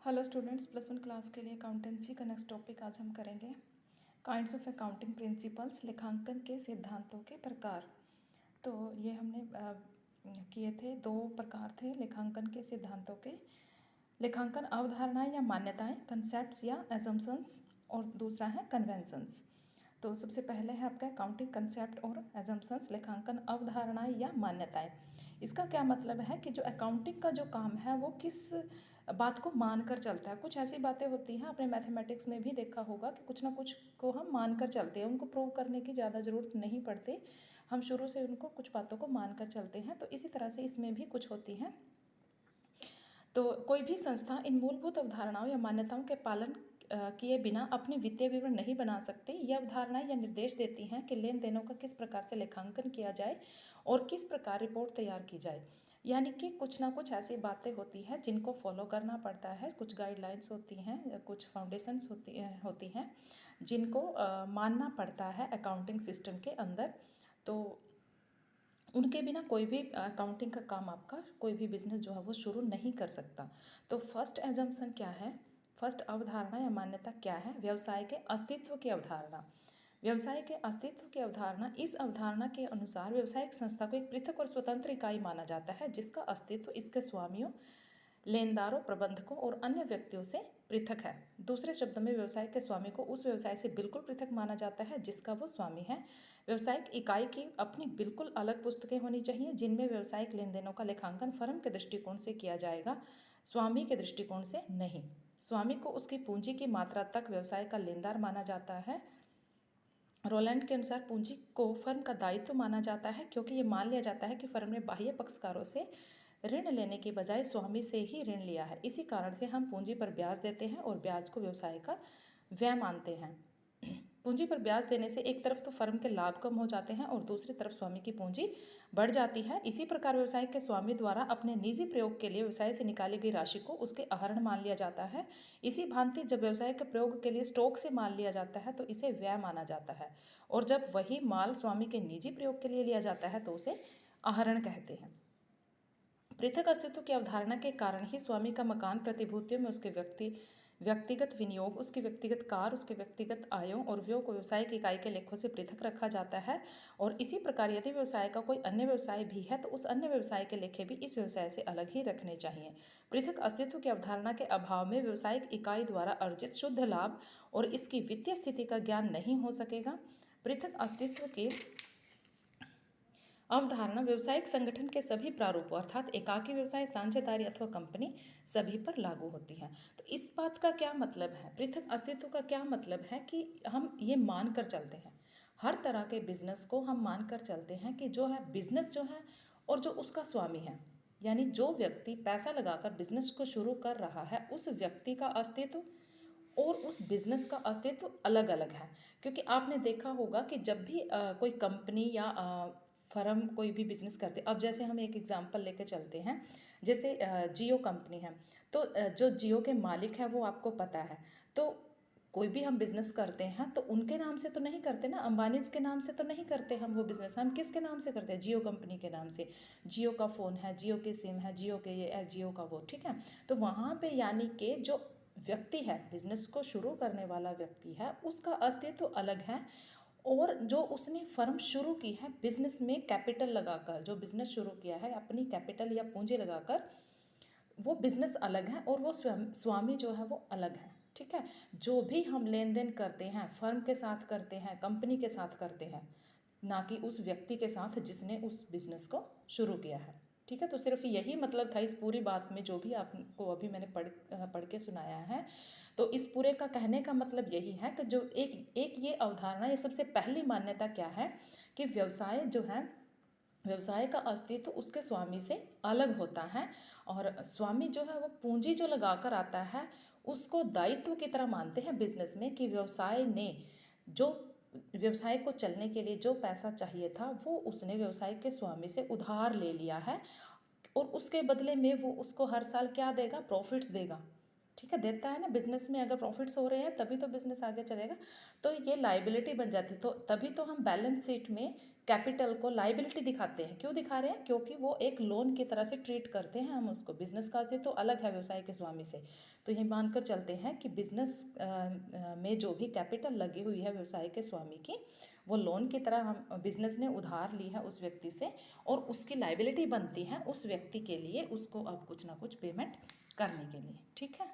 Hello students, +1 class के लिए accountancy का नेक्स्ट टॉपिक आज हम करेंगे। काइंड्स ऑफ अकाउंटिंग प्रिंसिपल्स, लेखांकन के सिद्धांतों के प्रकार। तो ये हमने किए थे, 2 प्रकार थे लेखांकन के सिद्धांतों के। लेखांकन अवधारणाएं या मान्यताएं, कंसेप्ट्स या एजम्पशंस, और दूसरा है कन्वेंशंस। तो सबसे पहले है आपका अकाउंटिंग कंसेप्ट और एजम्पशंस, लेखांकन अवधारणाएं या मान्यताएं। इसका क्या मतलब है कि जो अकाउंटिंग का जो काम है वो किस बात को मानकर चलता है। कुछ ऐसी बातें होती हैं, आपने मैथमेटिक्स में भी देखा होगा कि कुछ ना कुछ को हम मानकर चलते हैं, उनको प्रूव करने की ज़्यादा ज़रूरत नहीं पड़ती, हम शुरू से उनको कुछ बातों को मानकर चलते हैं। तो इसी तरह से इसमें भी कुछ होती हैं। तो कोई भी संस्था इन मूलभूत अवधारणाओं या मान्यताओं के पालन किए बिना अपनी वित्तीय विवरण नहीं बना सकती। यह अवधारणाएं या निर्देश देती हैं कि लेन देनों का किस प्रकार से लेखांकन किया जाए और किस प्रकार रिपोर्ट तैयार की जाए। यानी कि कुछ ना कुछ ऐसी बातें होती हैं जिनको फॉलो करना पड़ता है, कुछ गाइडलाइंस होती हैं, कुछ फाउंडेशंस होती हैं जिनको मानना पड़ता है अकाउंटिंग सिस्टम के अंदर। तो उनके बिना कोई भी अकाउंटिंग का काम, आपका कोई भी बिजनेस जो है वो शुरू नहीं कर सकता। तो फर्स्ट एजम्पशन क्या है, फर्स्ट अवधारणा या मान्यता क्या है? व्यवसाय के अस्तित्व की अवधारणा। व्यवसाय के अस्तित्व की अवधारणा, इस अवधारणा के अनुसार व्यवसायिक संस्था को एक पृथक और स्वतंत्र इकाई माना जाता है जिसका अस्तित्व इसके स्वामियों, लेनदारों, प्रबंधकों और अन्य व्यक्तियों से पृथक है। दूसरे शब्दों में व्यवसाय के स्वामी को उस व्यवसाय से बिल्कुल पृथक माना जाता है जिसका वो स्वामी है। व्यवसायिक इकाई की अपनी बिल्कुल अलग पुस्तकें होनी चाहिए जिनमें व्यवसायिक लेन देनों का लेखांकन फर्म के दृष्टिकोण से किया जाएगा, स्वामी के दृष्टिकोण से नहीं। स्वामी को उसकी पूंजी की मात्रा तक व्यवसाय का लेनदार माना जाता है। रोलैंड के अनुसार पूंजी को फर्म का दायित्व माना जाता है क्योंकि ये मान लिया जाता है कि फर्म ने बाह्य पक्षकारों से ऋण लेने के बजाय स्वामी से ही ऋण लिया है। इसी कारण से हम पूंजी पर ब्याज देते हैं और ब्याज को व्यवसाय का व्यय मानते हैं। पूंजी पर ब्याज देने से एक तरफ तो फर्म के लाभ कम हो जाते हैं और दूसरी तरफ स्वामी की पूंजी बढ़ जाती है। इसी प्रकार व्यवसाय के स्वामी द्वारा अपने निजी प्रयोग के लिए व्यवसाय से निकाली गई राशि को उसके आहरण मान लिया जाता है। इसी भांति जब व्यवसाय के प्रयोग के लिए स्टॉक से माल लिया जाता है तो इसे व्यय माना जाता है, और जब वही माल स्वामी के निजी प्रयोग के लिए लिया जाता है तो उसे आहरण कहते हैं। पृथक अस्तित्व की अवधारणा के कारण ही स्वामी का मकान प्रतिभूतियों में उसके व्यक्तिगत विनियोग, उसकी व्यक्तिगत कार, उसके व्यक्तिगत आयों और व्ययों को व्यवसायिक इकाई के लेखों से पृथक रखा जाता है। और इसी प्रकार यदि व्यवसाय का कोई अन्य व्यवसाय भी है तो उस अन्य व्यवसाय के लेखे भी इस व्यवसाय से अलग ही रखने चाहिए। पृथक अस्तित्व की अवधारणा के अभाव में व्यवसायिक इकाई द्वारा अर्जित शुद्ध लाभ और इसकी वित्तीय स्थिति का ज्ञान नहीं हो सकेगा। पृथक अस्तित्व की अवधारणा व्यवसायिक संगठन के सभी प्रारूपों अर्थात एकाकी व्यवसाय, साझेदारी अथवा कंपनी सभी पर लागू होती है। तो इस बात का क्या मतलब है, पृथक अस्तित्व का क्या मतलब है कि हम ये मान कर चलते हैं, हर तरह के बिजनेस को हम मान कर चलते हैं कि जो है बिजनेस जो है और जो उसका स्वामी है, यानी जो व्यक्ति पैसा लगाकर बिजनेस को शुरू कर रहा है उस व्यक्ति का अस्तित्व और उस बिज़नेस का अस्तित्व अलग अलग है। क्योंकि आपने देखा होगा कि जब भी कोई कंपनी या फर्म कोई भी बिज़नेस करते, अब जैसे हम एक एग्जांपल लेके चलते हैं, जैसे जियो कंपनी है, तो जो जियो के मालिक हैं वो आपको पता है। तो कोई भी हम बिज़नेस करते हैं तो उनके नाम से तो नहीं करते ना, अंबानीज़ के नाम से तो नहीं करते हम वो बिज़नेस, हम किसके नाम से करते हैं? जियो कंपनी के नाम से। जियो का फ़ोन है, जियो की सिम है, जियो के ये है, जियो का वो, ठीक है। तो वहाँ पे यानी कि जो व्यक्ति है, बिजनेस को शुरू करने वाला व्यक्ति है, उसका अस्तित्व अलग है, और जो उसने फर्म शुरू की है बिजनेस में कैपिटल लगाकर, जो बिजनेस शुरू किया है अपनी कैपिटल या पूंजी लगाकर, वो बिजनेस अलग है और वो स्वामी जो है वो अलग है, ठीक है। जो भी हम लेन देन करते हैं फर्म के साथ करते हैं, कंपनी के साथ करते हैं, ना कि उस व्यक्ति के साथ जिसने उस बिजनेस को शुरू किया है, ठीक है। तो सिर्फ यही मतलब था इस पूरी बात में, जो भी आपको अभी मैंने पढ़ के सुनाया है। तो इस पूरे का कहने का मतलब यही है कि जो एक एक ये अवधारणा, ये सबसे पहली मान्यता क्या है कि व्यवसाय जो है, व्यवसाय का अस्तित्व उसके स्वामी से अलग होता है, और स्वामी जो है वो पूंजी जो लगाकर आता है उसको दायित्व की तरह मानते हैं बिजनेस में, कि व्यवसाय ने जो व्यवसाय को चलने के लिए जो पैसा चाहिए था वो उसने व्यवसाय के स्वामी से उधार ले लिया है, और उसके बदले में वो उसको हर साल क्या देगा? प्रॉफिट्स देगा, ठीक है, देता है ना। बिजनेस में अगर प्रॉफिट्स हो रहे हैं तभी तो बिजनेस आगे चलेगा। तो ये लाइबिलिटी बन जाती है, तो तभी तो हम बैलेंस शीट में कैपिटल को लाइबिलिटी दिखाते हैं। क्यों दिखा रहे हैं? क्योंकि वो एक लोन की तरह से ट्रीट करते हैं हम उसको। बिजनेस का अस्तित्व तो अलग है व्यवसाय के स्वामी से। तो ये मानकर चलते हैं कि बिजनेस में जो भी कैपिटल लगी हुई है व्यवसाय के स्वामी की, वो लोन की तरह हम बिजनेस ने उधार ली है उस व्यक्ति से, और उसकी लाइबिलिटी बनती है उस व्यक्ति के लिए, उसको अब कुछ ना कुछ पेमेंट करने के लिए। ठीक है।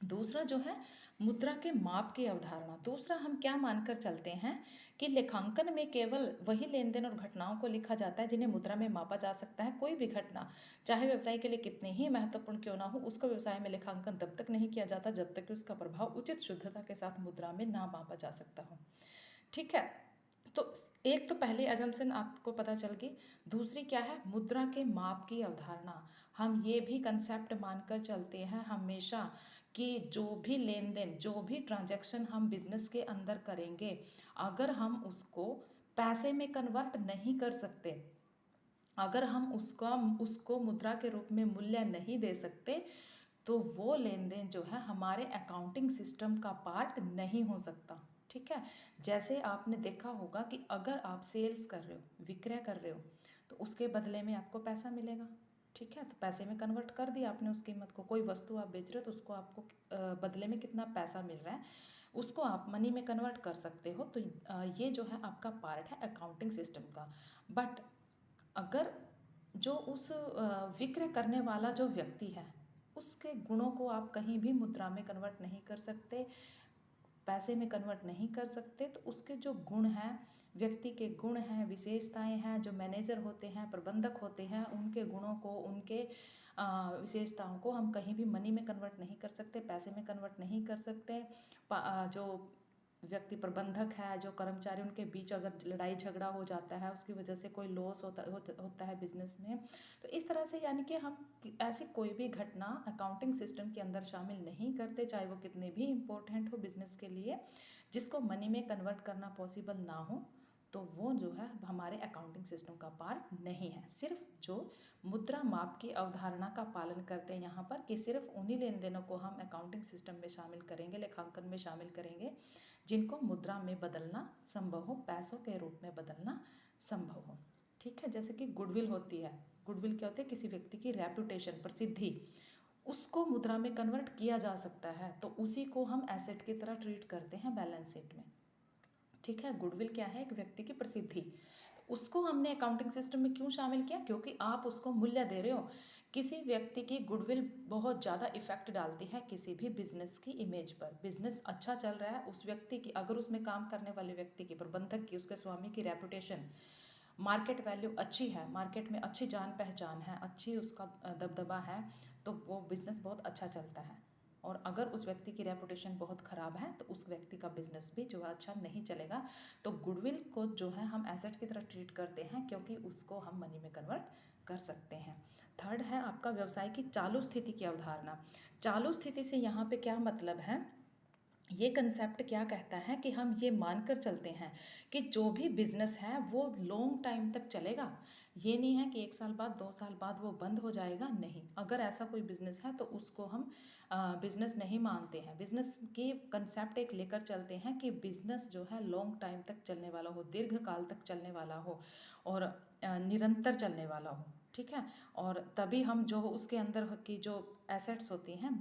दूसरा जो है मुद्रा के माप की अवधारणा। दूसरा हम क्या मानकर चलते हैं कि लेखांकन में केवल वही लेन देन और घटनाओं को लिखा जाता है जिन्हें मुद्रा में मापा जा सकता है। कोई भी घटना चाहे व्यवसाय के लिए कितनी ही महत्वपूर्ण क्यों ना हो, उसका व्यवसाय में लेखांकन तब तक नहीं किया जाता जब तक कि उसका प्रभाव उचित शुद्धता के साथ मुद्रा में ना मापा जा सकता हो। ठीक है। तो एक तो पहली अजम्पशन आपको पता चल गई। दूसरी क्या है? मुद्रा के माप की अवधारणा। हम ये भी कंसेप्ट मानकर चलते हैं हमेशा कि जो भी लेन देन, जो भी ट्रांजैक्शन हम बिजनेस के अंदर करेंगे, अगर हम उसको पैसे में कन्वर्ट नहीं कर सकते, अगर हम उसको मुद्रा के रूप में मूल्य नहीं दे सकते, तो वो लेन देन जो है हमारे अकाउंटिंग सिस्टम का पार्ट नहीं हो सकता। ठीक है। जैसे आपने देखा होगा कि अगर आप सेल्स कर रहे हो, विक्रय कर रहे हो, तो उसके बदले में आपको पैसा मिलेगा। ठीक है। तो पैसे में कन्वर्ट कर दिया आपने उस कीमत को। कोई वस्तु आप बेच रहे हो तो उसको आपको बदले में कितना पैसा मिल रहा है, उसको आप मनी में कन्वर्ट कर सकते हो। तो ये जो है आपका पार्ट है अकाउंटिंग सिस्टम का। बट अगर जो उस विक्रय करने वाला जो व्यक्ति है, उसके गुणों को आप कहीं भी मुद्रा में कन्वर्ट नहीं कर सकते, पैसे में कन्वर्ट नहीं कर सकते, तो उसके जो गुण हैं, व्यक्ति के गुण हैं, विशेषताएं हैं, जो मैनेजर होते हैं, प्रबंधक होते हैं, उनके गुणों को, उनके विशेषताओं को हम कहीं भी मनी में कन्वर्ट नहीं कर सकते, पैसे में कन्वर्ट नहीं कर सकते। जो व्यक्ति प्रबंधक है, जो कर्मचारी, उनके बीच अगर लड़ाई झगड़ा हो जाता है, उसकी वजह से कोई लॉस होता है बिजनेस में, तो इस तरह से यानी कि हम ऐसी कोई भी घटना अकाउंटिंग सिस्टम के अंदर शामिल नहीं करते, चाहे वो कितने भी इम्पोर्टेंट हो बिजनेस के लिए, जिसको मनी में कन्वर्ट करना पॉसिबल ना हो, तो वो जो है हमारे अकाउंटिंग सिस्टम का पार्ट नहीं है। सिर्फ जो मुद्रा माप की अवधारणा का पालन करते हैं यहाँ पर, कि सिर्फ उन्हीं लेन देनों को हम अकाउंटिंग सिस्टम में शामिल करेंगे, लेखांकन में शामिल करेंगे, जिनको मुद्रा में बदलना संभव हो, पैसों के रूप में बदलना संभव हो। ठीक है। जैसे कि गुडविल होती है। गुडविल क्या होती है? किसी व्यक्ति की रेपुटेशन, प्रसिद्धि, उसको मुद्रा में कन्वर्ट किया जा सकता है, तो उसी को हम एसेट की तरह ट्रीट करते हैं बैलेंस शीट में। ठीक है। गुडविल क्या है? एक व्यक्ति की प्रसिद्धि। उसको हमने अकाउंटिंग सिस्टम में क्यों शामिल किया? क्योंकि आप उसको मूल्य दे रहे हो। किसी व्यक्ति की गुडविल बहुत ज़्यादा इफेक्ट डालती है किसी भी बिजनेस की इमेज पर। बिजनेस अच्छा चल रहा है, उस व्यक्ति की, अगर उसमें काम करने वाले व्यक्ति की, प्रबंधक की, उसके स्वामी की रेपुटेशन, मार्केट वैल्यू अच्छी है, मार्केट में अच्छी जान पहचान है, अच्छी उसका दबदबा है, तो वो बिज़नेस बहुत अच्छा चलता है। और अगर उस व्यक्ति की रेपुटेशन बहुत ख़राब है, तो उस व्यक्ति का बिजनेस भी जो है अच्छा नहीं चलेगा। तो गुडविल को जो है हम एसेट की तरह ट्रीट करते हैं, क्योंकि उसको हम मनी में कन्वर्ट कर सकते हैं। थर्ड है आपका व्यवसाय की चालू स्थिति की अवधारणा। चालू स्थिति से यहाँ पे क्या मतलब है? ये कंसेप्ट क्या कहता है कि हम ये मानकर चलते हैं कि जो भी बिजनेस है वो लॉन्ग टाइम तक चलेगा। ये नहीं है कि 1 साल बाद, 2 साल बाद वो बंद हो जाएगा, नहीं। अगर ऐसा कोई बिजनेस है तो उसको हम बिजनेस नहीं मानते हैं। बिजनेस की कंसेप्ट एक लेकर चलते हैं कि बिजनेस जो है लॉन्ग टाइम तक चलने वाला हो, दीर्घ काल तक चलने वाला हो, और निरंतर चलने वाला हो। ठीक है। और तभी हम जो उसके अंदर की जो एसेट्स होती हैं,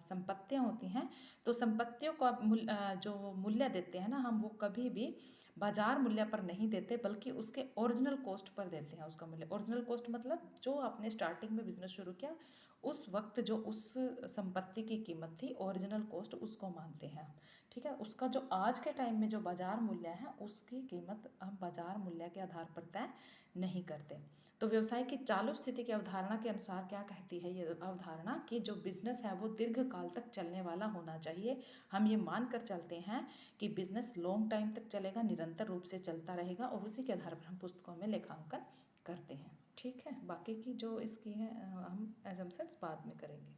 संपत्तियाँ होती हैं, तो संपत्तियों का जो मूल्य देते हैं ना हम, वो कभी भी बाजार मूल्य पर नहीं देते, बल्कि उसके ओरिजिनल कॉस्ट पर देते हैं उसका मूल्य। ओरिजिनल कॉस्ट मतलब जो आपने स्टार्टिंग में बिजनेस शुरू किया उस वक्त जो उस संपत्ति की कीमत थी, ओरिजिनल कॉस्ट, उसको मानते हैं। ठीक है। उसका जो आज के टाइम में जो बाजार मूल्य है, उसकी कीमत हम बाजार मूल्य के आधार पर तय नहीं करते। तो व्यवसाय की चालू स्थिति की अवधारणा के अनुसार क्या कहती है ये अवधारणा, कि जो बिजनेस है वो दीर्घ काल तक चलने वाला होना चाहिए। हम ये मान कर चलते हैं कि बिजनेस लॉन्ग टाइम तक चलेगा, निरंतर रूप से चलता रहेगा, और उसी के आधार पर हम पुस्तकों में लेखांकन करते हैं। ठीक है। बाकी की जो इसकी है हम एजम्पशंस बाद में करेंगे।